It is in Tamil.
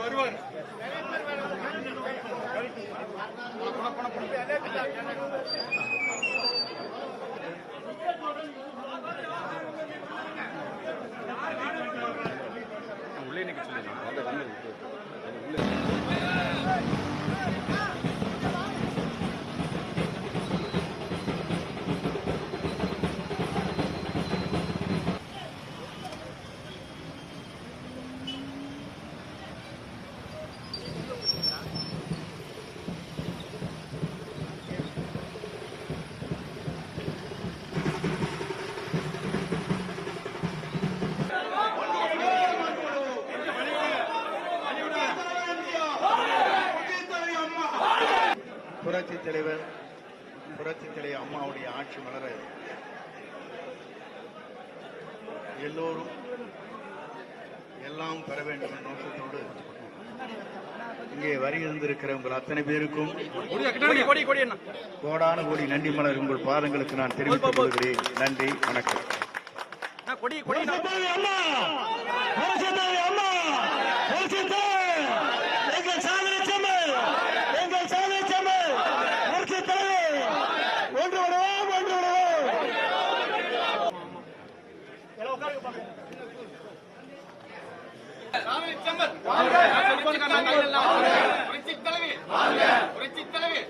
வருவார். உள்ளே நிக்க சொல்லுங்க. புரட்சித் தலைவர் அம்மாவுடைய ஆட்சி மலர எல்லோரும் எல்லாம் பெற வேண்டும் என்ற நோக்கத்தோடு இங்கே வருகின்றிருக்கிற உங்கள் அத்தனை பேருக்கும் கோடான கோடி நன்றி மலர் உங்கள் பாதங்களுக்கு நான் தெரிவித்துக் கொள்கிறேன். நன்றி, வணக்கம். புரட்சித் தலைவி